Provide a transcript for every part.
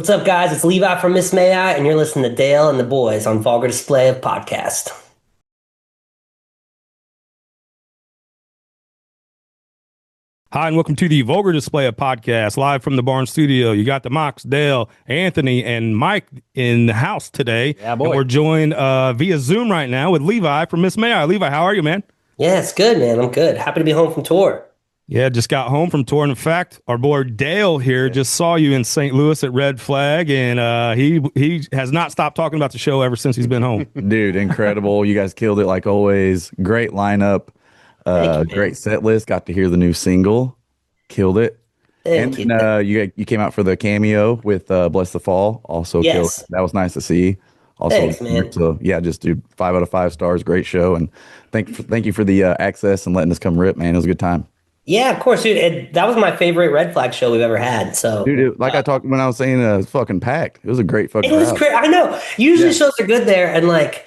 What's up, guys? It's Levi from Miss May I, and you're listening to Dale and the Boys on Vulgar Display of Podcast. Hi, and welcome to the Vulgar Display of Podcast, live from the Barn Studio. You got the Mox, Dale, Anthony, and Mike in the house today. Yeah, boy. And we're joined via Zoom right now with Levi from Miss May I. Levi, how are you, man? Yeah, it's good, man. I'm good. Happy to be home from tour. Yeah, just got home from tour. And in fact, our boy Dale here just saw you in St. Louis at Red Flag, and he has not stopped talking about the show ever since he's been home. Dude, incredible. You guys killed it like always. Great lineup. Great set list. Got to hear the new single. Killed it. Thank you. You came out for the cameo with Blessthefall. Also killed it. That was nice to see. Also, Thanks, man. So yeah, just dude, 5 out of 5 stars. Great show. And thank you for the access and letting us come rip, man. It was a good time. Yeah, of course, dude. That was my favorite Red Flag show we've ever had. So, Dude, I talked when I was saying it's fucking packed. It was a great fucking it was crowd. great. I know. Usually shows are good there, and like,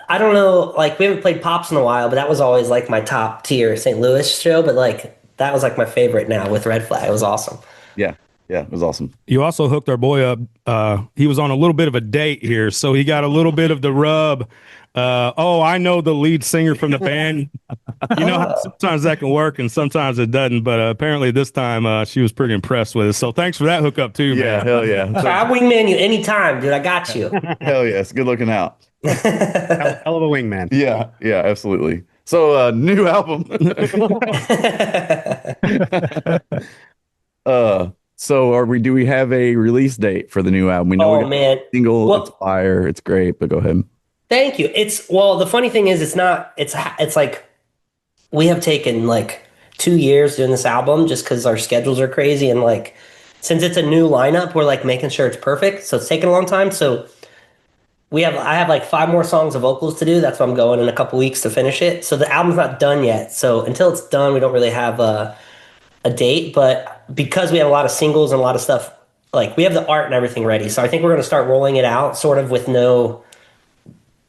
I don't know, like we haven't played Pops in a while, but that was always like my top tier St. Louis show. But like that was like my favorite now with Red Flag. It was awesome. Yeah, it was awesome. You also hooked our boy up. He was on a little bit of a date here, so he got a little bit of the rub. I know the lead singer from the band. You know how sometimes that can work and sometimes it doesn't, but apparently this time she was pretty impressed with us. So thanks for that hookup too, Yeah, man. hell yeah. So I wingman you anytime, dude. I got you. Hell yes. Good looking out. Hell of a wingman. Yeah, absolutely. So new album. So do we have a release date for the new album? We know we got man. a single. Well, it's fire. It's great, but go ahead. Thank you. The funny thing is it's like we have taken like 2 years doing this album just because our schedules are crazy, and like since it's a new lineup, we're like making sure it's perfect. So it's taken a long time. So I have like 5 more songs of vocals to do. That's why I'm going in a couple weeks to finish it. So the album's not done yet. So until it's done, we don't really have a date. But because we have a lot of singles and a lot of stuff, like we have the art and everything ready. So I think we're going to start rolling it out sort of with no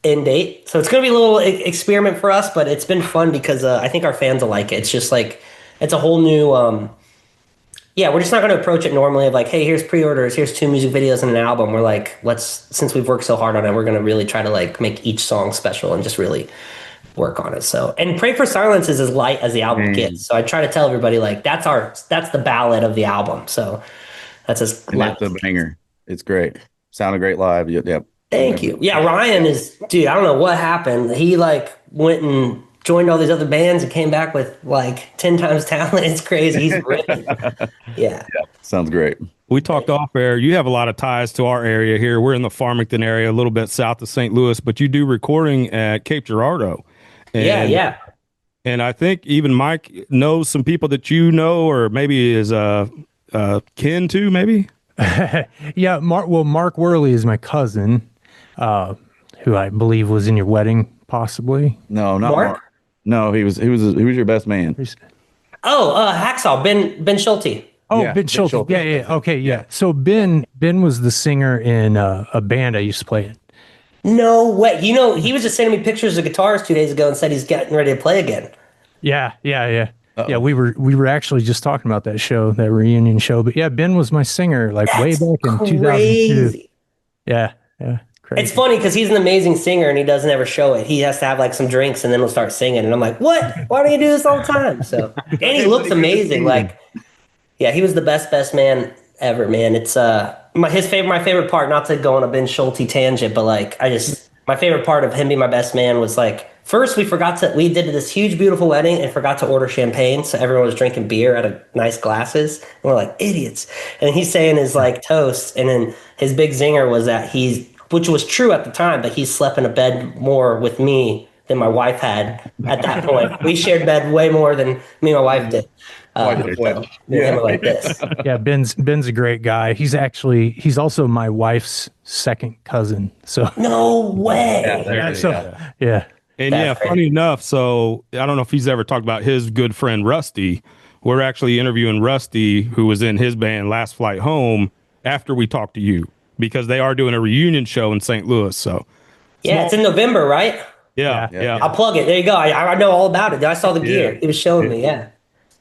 end date. So it's going to be a little experiment for us, but it's been fun because I think our fans will like it. It's just like, it's a whole new, we're just not going to approach it normally of like, hey, here's pre-orders, here's 2 music videos and an album. We're like, since we've worked so hard on it, we're going to really try to like make each song special and just really work on it. So, and Pray for Silence is as light as the album gets. So I try to tell everybody like, that's the ballad of the album. So that's as light. That's a banger. It's great. Sounded great live. Yep. Thank you. Yeah, Ryan dude, I don't know what happened. He like went and joined all these other bands and came back with like 10 times talent. It's crazy. He's great. Yeah. Sounds great. We talked off air. You have a lot of ties to our area here. We're in the Farmington area, a little bit south of St. Louis, but you do recording at Cape Girardeau. Yeah. And I think even Mike knows some people that you know, or maybe is kin to, maybe. Yeah, Mark Worley is my cousin, who I believe was in your wedding, possibly. No, not Mark. No, he was your best man. Hacksaw, Ben Schulte. Oh, Yeah, Ben Schulte. Schulte. Yeah. Okay, yeah. So Ben was the singer in a band I used to play in. No way. You know, he was just sending me pictures of guitars 2 days ago and said he's getting ready to play again. Yeah. Uh-oh. Yeah, we were actually just talking about that show, that reunion show. But yeah, Ben was my singer like way back in 2002. Yeah. Crazy. It's funny because he's an amazing singer and he doesn't ever show it. He has to have like some drinks and then he'll start singing. And I'm like, what? Why do you do this all the time? So, and he looks amazing. Like, yeah, he was the best man ever, man. It's my favorite part, not to go on a Ben Schulte tangent, but like my favorite part of him being my best man was like, first we did this huge, beautiful wedding and forgot to order champagne. So everyone was drinking beer out of nice glasses. And we're like, idiots. And he's saying his like toast. And then his big zinger was that which was true at the time, but he slept in a bed more with me than my wife had at that point. We shared bed way more than me and my wife did. Like this. Yeah, Ben's a great guy. He's also my wife's second cousin. So no way. Yeah. And That's great. funny enough, so I don't know if he's ever talked about his good friend Rusty. We're actually interviewing Rusty, who was in his band Last Flight Home, after we talked to you, because they are doing a reunion show in St. Louis. So yeah, it's in November, right? yeah. I'll plug it. There you go. I know all about it. I saw the gear. He was showing me. Yeah.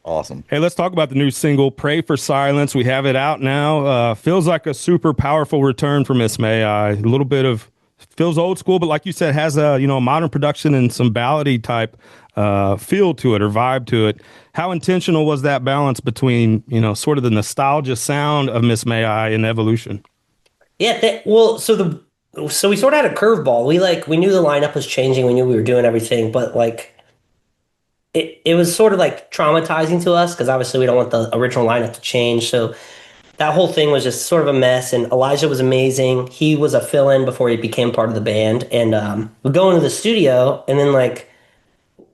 Awesome. Hey, let's talk about the new single, Pray for Silence. We have it out now. Feels like a super powerful return for Miss May I. A little bit of, feels old school, but like you said, has a, modern production and some ballady type feel to it or vibe to it. How intentional was that balance between, sort of the nostalgia sound of Miss May I and evolution? Yeah, so we sort of had a curveball. We knew the lineup was changing. We knew we were doing everything, but it was sort of like traumatizing to us because obviously we don't want the original lineup to change. So that whole thing was just sort of a mess. And Elijah was amazing. He was a fill-in before he became part of the band. And we go into the studio, and then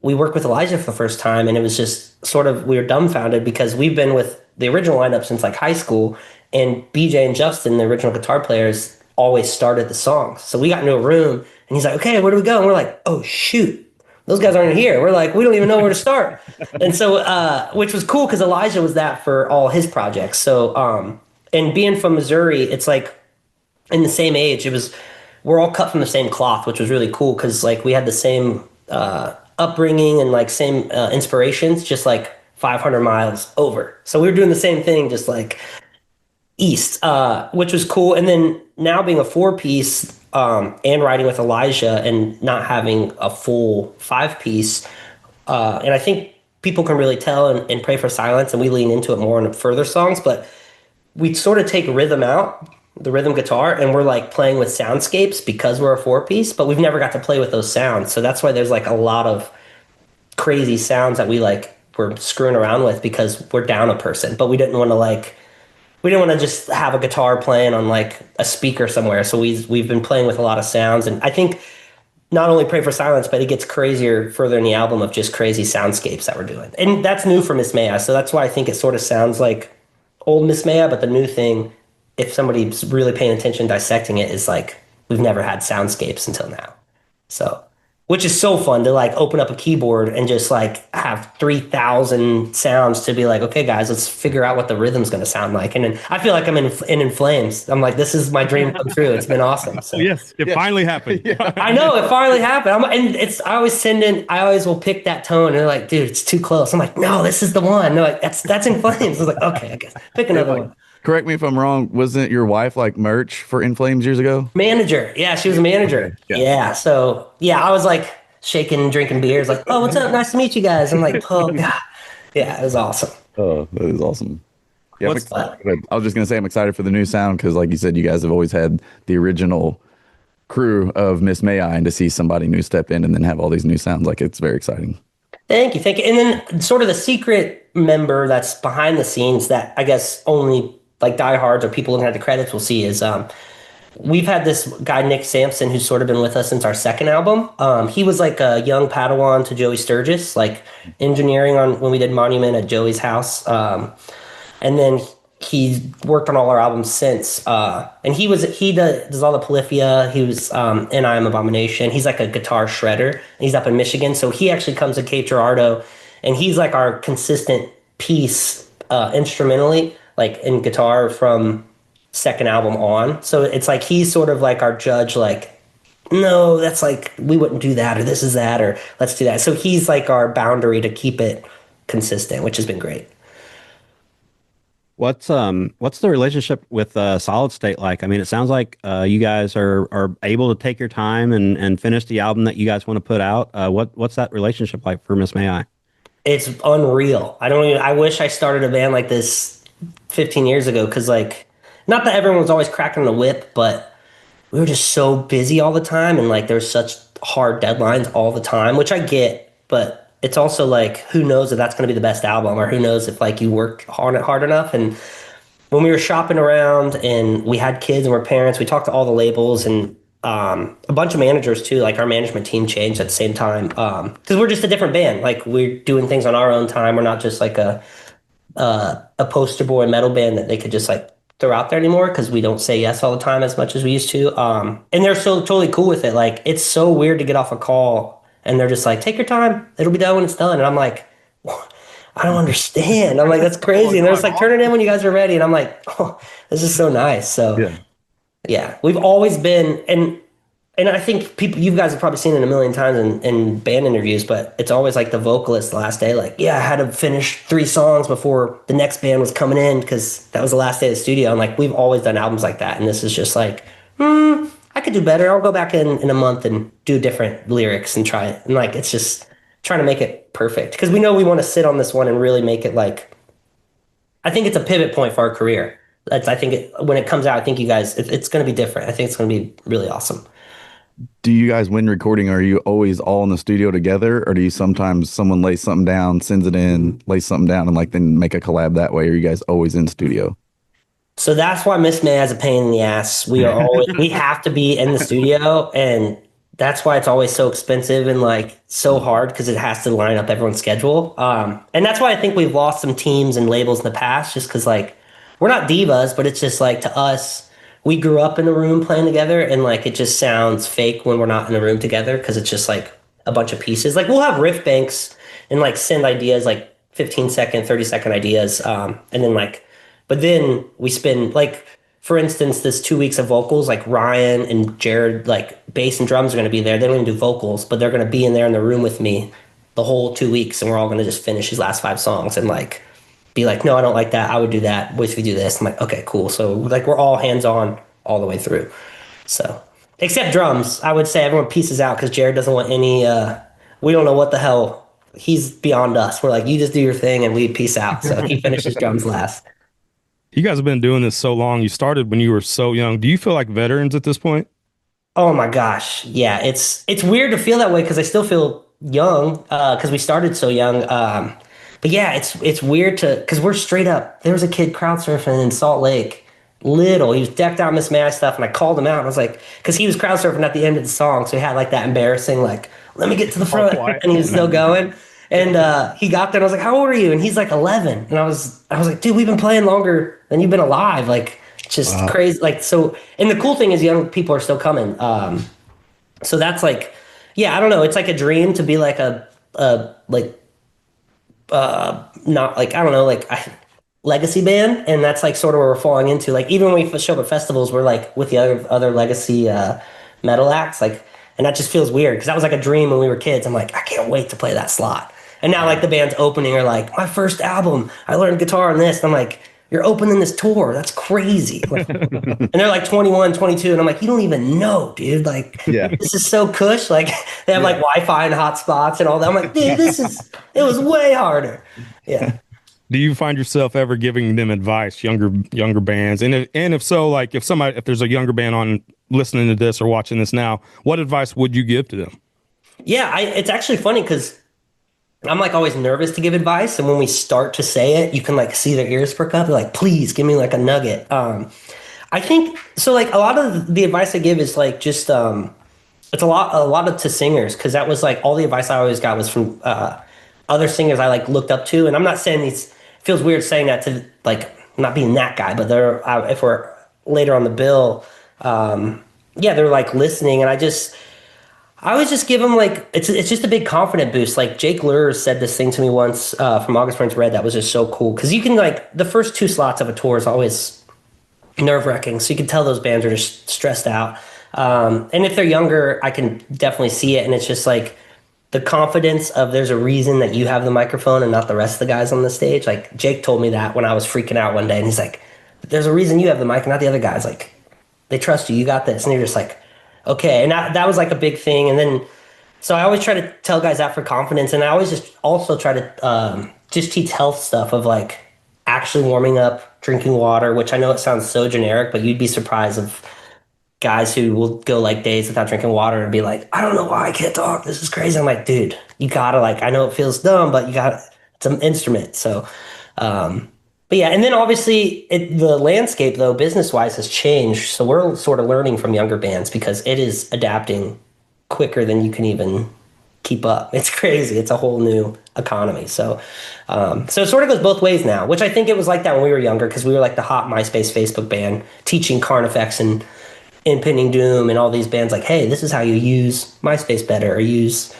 we worked with Elijah for the first time, and it was just sort of, we were dumbfounded because we've been with the original lineup since high school, and BJ and Justin, the original guitar players, always started the songs. So we got into a room, and he's like, "Okay, where do we go?" And we're like, "Oh shoot, those guys aren't here." We're like, "We don't even know where to start." And so, which was cool because Elijah was that for all his projects. So, and being from Missouri, it's like in the same age. We're all cut from the same cloth, which was really cool because we had the same upbringing and same inspirations, just 500 miles over. So we were doing the same thing, just east, which was cool. And then now being a 4-piece and writing with Elijah and not having a full 5-piece, and I think people can really tell and Pray for Silence, and we lean into it more in further songs, but we sort of take rhythm out, the rhythm guitar, and we're playing with soundscapes because we're a 4-piece, but we've never got to play with those sounds. So that's why there's a lot of crazy sounds that we're screwing around with because we're down a person, but we didn't want to just have a guitar playing on a speaker somewhere. So we've been playing with a lot of sounds, and I think not only Pray for Silence, but it gets crazier further in the album of just crazy soundscapes that we're doing. And that's new for Miss Maya. So that's why I think it sort of sounds like old Miss Maya, but the new thing, if somebody's really paying attention, dissecting it, is we've never had soundscapes until now. So, which is so fun to open up a keyboard and just have 3,000 sounds to be okay, guys, let's figure out what the rhythm's going to sound like. And then I feel like I'm in flames. I'm this is my dream come true. It's been awesome. So. Yes, it finally happened. Yeah. I know it finally happened. I always will pick that tone. And they're like, "Dude, it's too close." I'm like, "No, this is the one." And they're like, that's In Flames. I was like, "Okay, I guess pick another one." Correct me if I'm wrong. Wasn't your wife merch for In Flames years ago? Manager. Yeah, she was a manager. Okay. Yeah. So yeah, I was shaking, drinking beers, "Oh, what's up? Nice to meet you guys." I'm like, "Oh God." Yeah, it was awesome. Oh, that is awesome. Yeah, What's that? I was just gonna say I'm excited for the new sound because, like you said, you guys have always had the original crew of Miss May I, and to see somebody new step in and then have all these new sounds, it's very exciting. Thank you. And then sort of the secret member that's behind the scenes that I guess only diehards or people looking at the credits will see is we've had this guy, Nick Sampson, who's sort of been with us since our second album. He was a young Padawan to Joey Sturgis, engineering on when we did Monument at Joey's house. And then he worked on all our albums since. And he does all the Polyphia. He was in I Am Abomination. He's a guitar shredder. He's up in Michigan. So he actually comes to Cape Girardeau, and he's our consistent piece instrumentally, in guitar from second album on. So it's he's sort of our judge, no, that's we wouldn't do that, or this is that, or let's do that. So he's our boundary to keep it consistent, which has been great. What's the relationship with Solid State like? I mean, it sounds like you guys are able to take your time and finish the album that you guys want to put out. What's that relationship like for Miss May I? It's unreal. I wish I started a band like this 15 years ago, because not that everyone was always cracking the whip, but we were just so busy all the time, and there's such hard deadlines all the time, which I get, but it's also who knows if that's going to be the best album, or who knows if you worked hard enough. And when we were shopping around and we had kids and we're parents, we talked to all the labels and a bunch of managers too. Our management team changed at the same time because we're just a different band. We're doing things on our own time. We're not just a poster boy metal band that they could just throw out there anymore, because we don't say yes all the time as much as we used to. And they're so totally cool with it. It's so weird to get off a call and they're just take your time, it'll be done when it's done. And I'm like, I don't understand. I'm that's crazy. And they're just turn it in when you guys are ready. And I'm oh, this is so nice. So yeah, we've always been, and and I think you guys have probably seen it a million times in band interviews, but it's always like the vocalist the last day, like, yeah, I had to finish 3 songs before the next band was coming in because that was the last day of the studio. And like, we've always done albums like that. And this is just like, I could do better. I'll go back in a month and do different lyrics and try it. And like, it's just trying to make it perfect because we know we want to sit on this one and really make it like, I think it's a pivot point for our career. I think when it comes out, I think you guys, it's going to be different. I think it's going to be really awesome. Do you guys, when recording, are you always all in the studio together, or do you sometimes someone lays something down, sends it in, lays something down, and like then make a collab that way? Or are you guys always in studio? So that's why Miss May has a pain in the ass. We have to be in the studio, and that's why it's always so expensive and like so hard because it has to line up everyone's schedule. And that's why I think we've lost some teams and labels in the past, just because like we're not divas, but it's just like to us, we grew up in a room playing together, and like it just sounds fake when we're not in a room together because it's just like a bunch of pieces. Like we'll have riff banks and like send ideas, like 15-second, 30-second ideas, and then like, but then we spend like, for instance, this 2 weeks of vocals, like Ryan and Jared, like bass and drums are going to be there. They don't even do vocals, but they're going to be in there in the room with me the whole 2 weeks, and we're all going to just finish these last 5 songs and like be like, no, I don't like that. I would do that. What if we do this? I'm like, okay, cool. So like we're all hands on all the way through. So except drums, I would say everyone pieces out because Jared doesn't want any. We don't know what the hell. He's beyond us. We're like, you just do your thing and we peace out. So he finishes drums last. You guys have been doing this so long. You started when you were so young. Do you feel like veterans at this point? Oh my gosh, yeah. It's weird to feel that way because I still feel young because we started so young. But yeah, it's weird because we're straight up. There was a kid crowd surfing in Salt Lake, little. He was decked out Miss May stuff, and I called him out. And I was like, because he was crowd surfing at the end of the song, so he had like that embarrassing like, let me get to the front, and he was still going. And he got there, and I was like, how old are you? And he's like 11, and I was like, dude, we've been playing longer than you've been alive, like just crazy. Like so, and the cool thing is, young people are still coming. So that's like, yeah, I don't know. It's like a dream to be like a like. Not like, I don't know, like legacy band, and that's like sort of where we're falling into. Like even when we show up at festivals, we're like with the other legacy metal acts, like, and that just feels weird because that was like a dream when we were kids. I'm like, I can't wait to play that slot. And now like the band's opening are like, my first album, I learned guitar on this. And I'm like, you're opening this tour, that's crazy. Like, and they're like 21, 22, and I'm like, you don't even know, dude, like this is so cush. Like they have like Wi-Fi and hotspots and all that. I'm like, dude, it was way harder. Yeah. Do you find yourself ever giving them advice, younger bands? And if so, like if there's a younger band on listening to this or watching this now, what advice would you give to them? Yeah, it's actually funny because I'm like always nervous to give advice, and when we start to say it, you can like see their ears perk up. They're like, please give me like a nugget. I think so. Like a lot of the advice I give is like just it's a lot of to singers, because that was like all the advice I always got was from other singers I like looked up to. And I'm not saying it feels weird saying that to like not being that guy, but they're if we're later on the bill, they're like listening, and I always just give them like, it's just a big confident boost. Like Jake Lurr said this thing to me once from August Burns Red that was just so cool. Because you can like, the first 2 slots of a tour is always nerve-wracking. So you can tell those bands are just stressed out. And if they're younger, I can definitely see it. And it's just like the confidence of there's a reason that you have the microphone and not the rest of the guys on the stage. Like Jake told me that when I was freaking out one day. And he's like, there's a reason you have the mic and not the other guys. Like, they trust you. You got this. And you're just like, okay. And that was like a big thing. And then, so I always try to tell guys that for confidence. And I always just also try to just teach health stuff of like actually warming up, drinking water, which I know it sounds so generic, but you'd be surprised of guys who will go like days without drinking water and be like, I don't know why I can't talk. This is crazy. I'm like, dude, you gotta like, I know it feels dumb, but it's an instrument. So, but yeah, and then obviously the landscape though, business-wise, has changed. So we're sort of learning from younger bands because it is adapting quicker than you can even keep up. It's crazy. It's a whole new economy. So it sort of goes both ways now, which I think it was like that when we were younger because we were like the hot MySpace, Facebook band teaching Carnifex and Impending Doom and all these bands like, hey, this is how you use MySpace better or use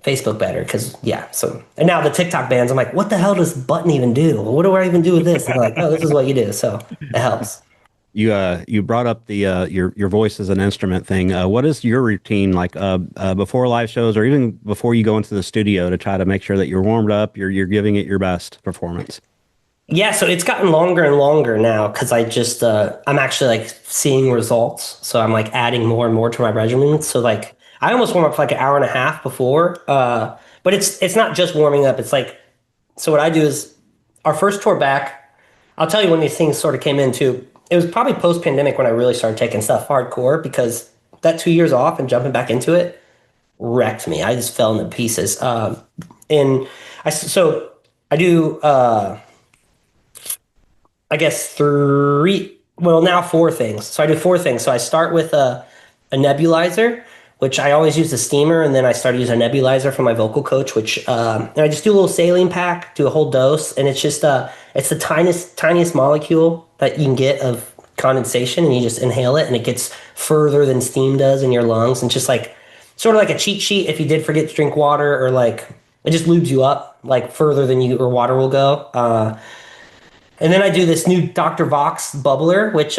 Facebook better, because and now the TikTok bands, I'm like, what the hell does button even do? What do I even do with this? And they're like, oh, this is what you do. So it helps. You brought up the your voice as an instrument thing. What is your routine like before live shows or even before you go into the studio to try to make sure that you're warmed up, you're giving it your best performance? Yeah, so it's gotten longer and longer now because I just I'm actually like seeing results. So I'm like adding more and more to my regimen. So like I almost warm up for like an hour and a half before. But it's not just warming up. It's like so what I do is our first tour back. I'll tell you when these things sort of came in too. It was probably post pandemic when I really started taking stuff hardcore because that 2 years off and jumping back into it wrecked me. I just fell into pieces. And so I do. I guess now four things. So I do four things. So I start with a nebulizer, which I always use the steamer, and then I started using a nebulizer for my vocal coach, which and I just do a little saline pack, do a whole dose, and it's just it's the tiniest molecule that you can get of condensation, and you just inhale it, and it gets further than steam does in your lungs, and just like sort of like a cheat sheet if you did forget to drink water, or like it just lubes you up like further than your water will go. And then I do this new Dr. Vox bubbler, which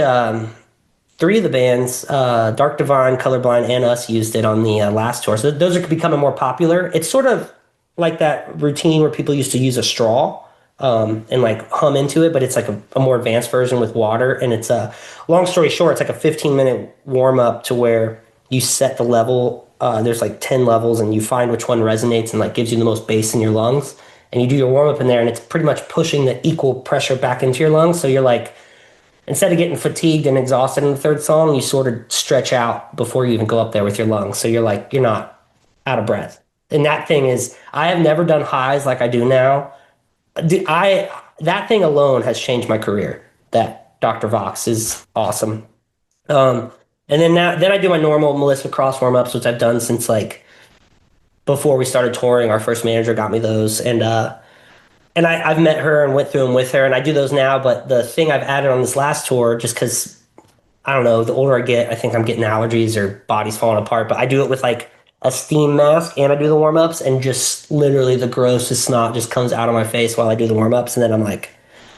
three of the bands, Dark Divine, Colorblind, and us used it on the last tour. So those are becoming more popular. It's sort of like that routine where people used to use a straw and like hum into it, but it's like a more advanced version with water. And it's long story short, it's like a 15-minute warm up to where you set the level. There's like 10 levels, and you find which one resonates and like gives you the most bass in your lungs. And you do your warm up in there, and it's pretty much pushing the equal pressure back into your lungs. So you're like, instead of getting fatigued and exhausted in the third song, you sort of stretch out before you even go up there with your lungs. So you're like, you're not out of breath. And that thing is, I have never done highs like I do now. That thing alone has changed my career. That Dr. Vox is awesome. And then I do my normal Melissa Cross warm ups, which I've done since like before we started touring. Our first manager got me those, and I've met her and went through them with her, and I do those now. But the thing I've added on this last tour, just because I don't know, the older I get, I think I'm getting allergies or body's falling apart. But I do it with like a steam mask, and I do the warm ups, and just literally the grossest snot just comes out of my face while I do the warm ups, and then I'm like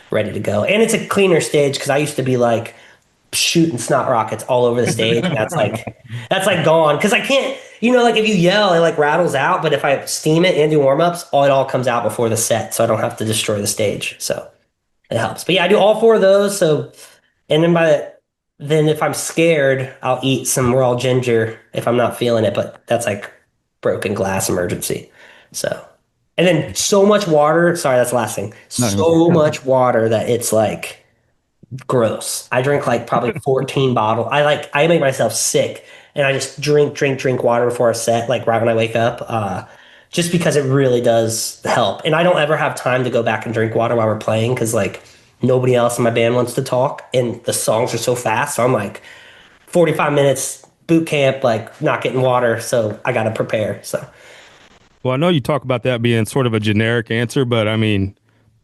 ready to go. And it's a cleaner stage because I used to be like shooting snot rockets all over the stage. And that's like gone because I can't, like if you yell, it like rattles out. But if I steam it and do warm ups, it all comes out before the set, so I don't have to destroy the stage. So it helps. But yeah, I do all four of those. So, and then if I'm scared, I'll eat some raw ginger if I'm not feeling it. But that's like broken glass emergency. So, and then so much water. Sorry, that's the last thing. So much water that it's like gross. I drink like probably 14 bottles. I make myself sick, and I just drink water before a set, like right when I wake up, just because it really does help. And I don't ever have time to go back and drink water while we're playing because like nobody else in my band wants to talk, and the songs are so fast. So I'm like 45 minutes boot camp, like not getting water, so I got to prepare. So, well, I know you talk about that being sort of a generic answer, but I mean,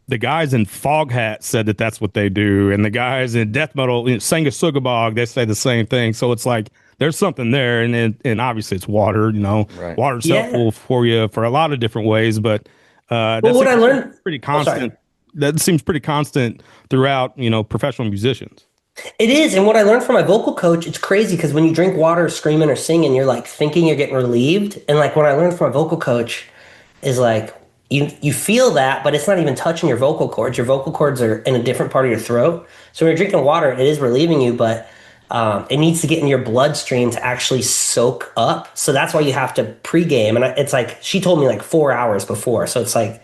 the guys in Foghat said that that's what they do, and the guys in death metal, Sangasugabog, they say the same thing. So it's like there's something there, and obviously it's water. Right. Water's helpful for you for a lot of different ways. But what I learned pretty constant. That seems pretty constant throughout professional musicians. It is, and what I learned from my vocal coach, it's crazy because when you drink water, screaming or singing, you're like thinking you're getting relieved, and like what I learned from my vocal coach is like. You feel that, but it's not even touching your vocal cords. Your vocal cords are in a different part of your throat. So when you're drinking water, it is relieving you, but it needs to get in your bloodstream to actually soak up. So that's why you have to pregame. And it's like, she told me like 4 hours before. So it's like,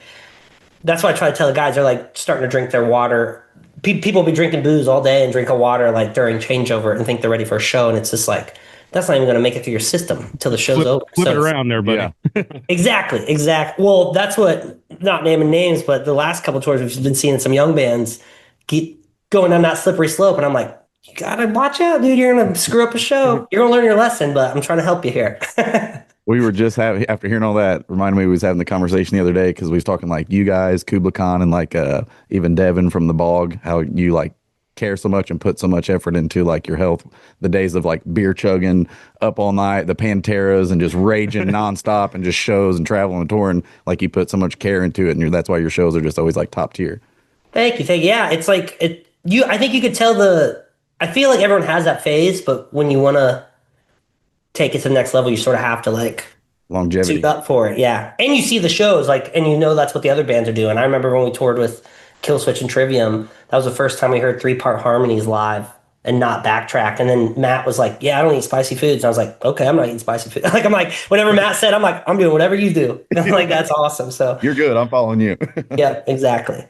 that's why I try to tell the guys, they're like starting to drink their water. People be drinking booze all day and drinking water like during changeover and think they're ready for a show. And it's just like, that's not even going to make it through your system until the show's over. Flip it around there, buddy. Yeah. Exactly. Well, that's what, not naming names, but the last couple of tours we've been seeing some young bands keep going down that slippery slope. And I'm like, you got to watch out, dude. You're going to screw up a show. You're going to learn your lesson, but I'm trying to help you here. We were just after hearing all that, reminded me we was having the conversation the other day because we was talking like you guys, Kubla Khan, and like even Devin from the Bog, how you like care so much and put so much effort into like your health. The days of like beer chugging up all night, the Panteras, and just raging nonstop, and just shows and traveling and touring. Like you put so much care into it, and that's why your shows are just always like top tier. Thank you. Yeah, it's like I think you could tell the I feel like everyone has that phase, but when you want to take it to the next level, you sort of have to like suit Longevity. up for it. Yeah. And you see the shows, like, and you know that's what the other bands are doing. I remember when we toured with Killswitch and Trivium, that was the first time we heard 3-part harmonies live and not backtrack. And then Matt was like, yeah, I don't eat spicy foods. And I was like, okay, I'm not eating spicy food. Like, I'm like, whatever Matt said, I'm like, I'm doing whatever you do. I'm like, that's awesome. So, You're good. I'm following you. yeah, exactly.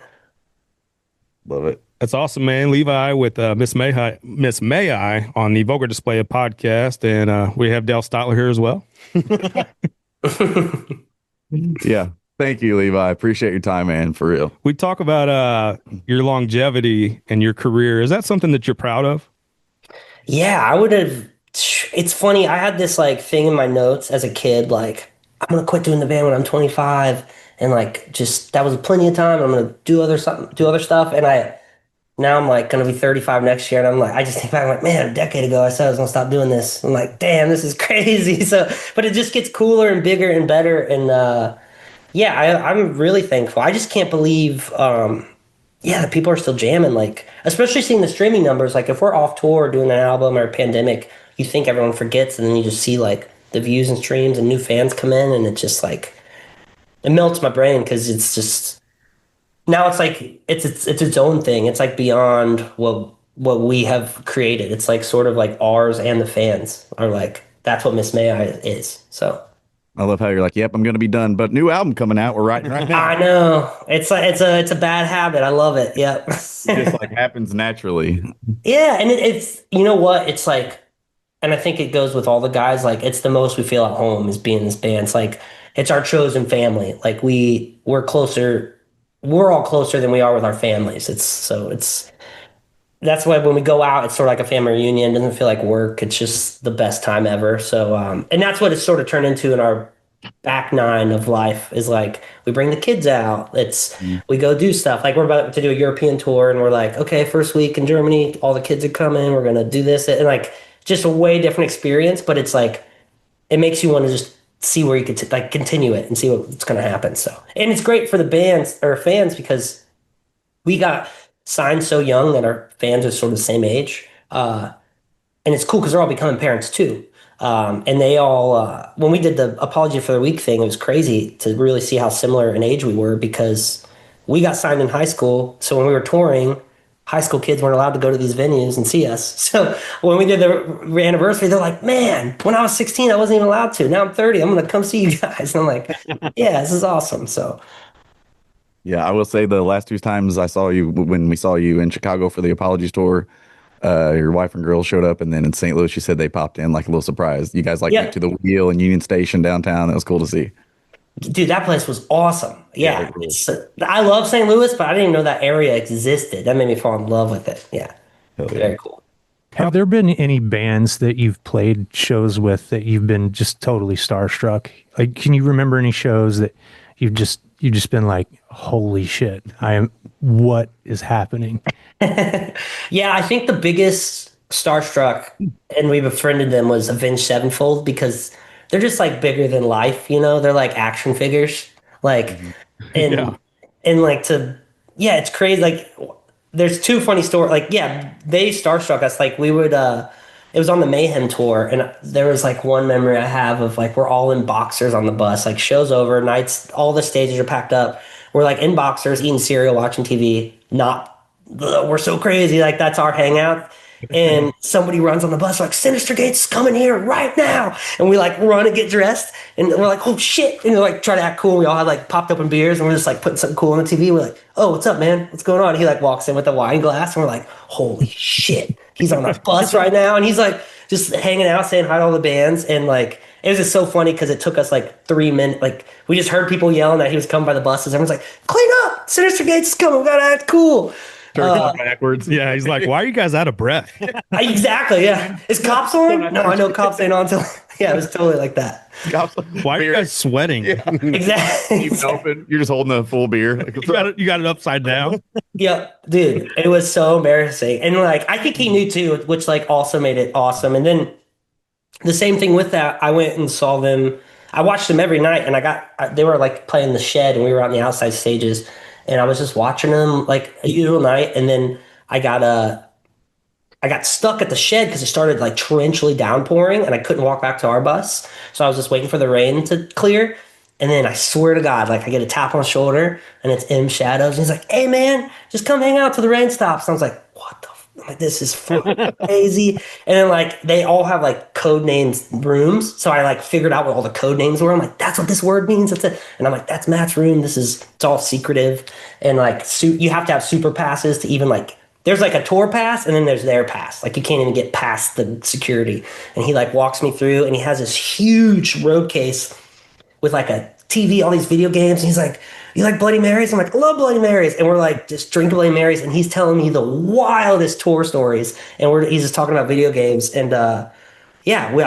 Love it. That's awesome, man. Levi with Miss May I on the Vulgar Display of Podcast, and we have Dale Stotler here as well. Yeah. Thank you, Levi. I appreciate your time, man. For real. We talk about your longevity and your career. Is that something that you're proud of? Yeah, I would have. It's funny. I had this like thing in my notes as a kid, like, I'm gonna quit doing the band when I'm 25, and like, just that was plenty of time. I'm gonna do other stuff, and now I'm like gonna be 35 next year, and I'm like, I just think back, I'm like, man, a decade ago I said I was gonna stop doing this. I'm like, damn, this is crazy. So, but it just gets cooler and bigger and better, and yeah, I'm really thankful. I just can't believe, yeah, that people are still jamming. Like, especially seeing the streaming numbers. Like, if we're off tour doing an album or a pandemic, you think everyone forgets, and then you just see like the views and streams and new fans come in, and it just like it melts my brain because it's just now it's like it's its own thing. It's like beyond what we have created. It's like sort of like ours, and the fans are like that's what Miss May I is. So I love how you're like, yep, I'm going to be done. But new album coming out. We're writing right now. I know it's a bad habit. I love it. Yep. It just like happens naturally. Yeah, and it's you know what? It's like, and I think it goes with all the guys. Like, it's the most we feel at home is being in this band. It's like it's our chosen family. Like we're closer. We're all closer than we are with our families. It's that's why when we go out, it's sort of like a family reunion. It doesn't feel like work. It's just the best time ever. So, and that's what it's sort of turned into in our back nine of life is like we bring the kids out. We go do stuff. Like we're about to do a European tour, and we're like, okay, first week in Germany, all the kids are coming. We're gonna do this, and like just a way different experience. But it's like it makes you want to just see where you could like continue it and see what's gonna happen. So, and it's great for the bands or fans because we got signed so young that our fans are sort of the same age. And it's cool because they're all becoming parents too. And they all, when we did the Apology for the Week thing, it was crazy to really see how similar in age we were because we got signed in high school. So when we were touring, high school kids weren't allowed to go to these venues and see us. So when we did the anniversary, they're like, man, when I was 16, I wasn't even allowed to. Now I'm 30. I'm going to come see you guys. And I'm like, yeah, this is awesome. So. Yeah, I will say the last two times I saw you, when we saw you in Chicago for the Apologies tour, your wife and girls showed up, and then in St. Louis, you said they popped in like a little surprise. You guys like went to the Wheel in Union Station downtown. That was cool to see. Dude, that place was awesome. Yeah, cool. I love St. Louis, but I didn't even know that area existed. That made me fall in love with it. Yeah, very cool. Have there been any bands that you've played shows with that you've been just totally starstruck? Like, can you remember any shows that you've just been like, holy shit, what is happening? Yeah, I think the biggest starstruck, and we befriended them, was Avenged Sevenfold because they're just like bigger than life, you know? They're like action figures. Like, and like it's crazy. Like, there's two funny stories. Like, yeah, they starstruck us. Like, we would, it was on the Mayhem tour, and there was like one memory I have of like we're all in boxers on the bus. Like show's over, nights, all the stages are packed up. We're like in boxers, eating cereal, watching TV. We're so crazy. Like that's our hangout. And somebody runs on the bus like Sinister Gate's coming here right now, and we like run and get dressed, and we're like, oh shit, and they're like try to act cool. We all had like popped open beers, and we're just like putting something cool on the TV. We're like, oh, what's up, man? What's going on? He like walks in with a wine glass, and we're like, holy shit, he's on our bus right now, and he's like just hanging out, saying hi to all the bands, and like it was just so funny because it took us like 3 minutes. Like we just heard people yelling that he was coming by the buses. Everyone's like, clean up, Sinister Gate's coming. We gotta act cool. Turn backwards. Yeah, he's like, why are you guys out of breath? Exactly, yeah. Is cops on? No, I know cops ain't on till yeah, it was totally like that. Why are you guys sweating? Yeah. Exactly. Keep it open. You're just holding a full beer. Like, You got it upside down. Yeah, dude, it was so embarrassing. And like I think he knew too, which like also made it awesome. And then the same thing with that, I went and saw them. I watched them every night, and they were like playing the Shed, and we were on the outside stages. And I was just watching them like a usual night, and then I got I got stuck at the shed because it started like torrentially downpouring and I couldn't walk back to our bus. So I was just waiting for the rain to clear. And then I swear to God, like I get a tap on the shoulder and it's M Shadows. And he's like, hey man, just come hang out till the rain stops. And I was like, what the I'm like, this is fucking crazy. And then like they all have like code names rooms. So I like figured out what all the code names were. I'm like, that's what this word means. That's it. And I'm like, that's Matt's room. It's all secretive. And like you have to have super passes to even like there's like a tour pass and then there's their pass. Like you can't even get past the security. And he like walks me through and he has this huge road case with like a TV, all these video games. And he's like, you like Bloody Marys? I'm like, I love Bloody Marys. And we're like, just drinking Bloody Marys. And he's telling me the wildest tour stories. And he's just talking about video games. And I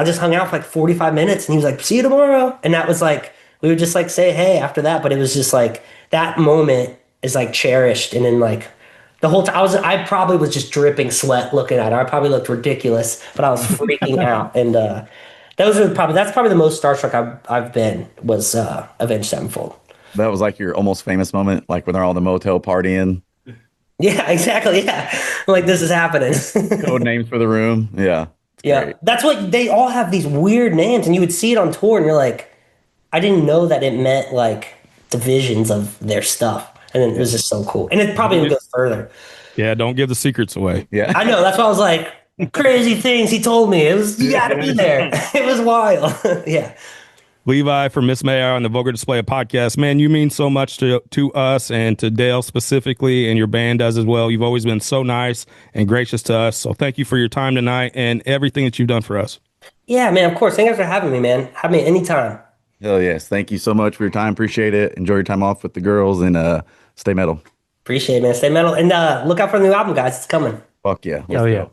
just hung out for like 45 minutes. And he was like, see you tomorrow. And that was like, we would just like say, hey, after that. But it was just like, that moment is like cherished. And then like the whole time, I probably was just dripping sweat looking at her. I probably looked ridiculous, but I was freaking out. And that's probably the most starstruck I've been was Avenged Sevenfold. That was like your almost famous moment, like when they're all in the motel partying. Yeah, exactly. Yeah. I'm like, this is happening. Code names for the room. Yeah. Yeah. Great. That's what they all have these weird names, and you would see it on tour, and you're like, I didn't know that it meant like divisions of their stuff. And then it was just so cool. And it probably even goes further. Yeah, don't give the secrets away. Yeah. I know. That's why I was like, crazy things he told me. It was, you got to be there. It was wild. Yeah. Levi from Miss Mayor on the Vulgar Display of Podcast. Man, you mean so much to us and to Dale specifically, and your band does as well. You've always been so nice and gracious to us. So thank you for your time tonight and everything that you've done for us. Yeah, man, of course. Thank you for having me, man. Have me anytime. Hell yes. Thank you so much for your time. Appreciate it. Enjoy your time off with the girls and stay metal. Appreciate it, man. Stay metal. And look out for the new album, guys. It's coming. Fuck yeah. Oh, yeah.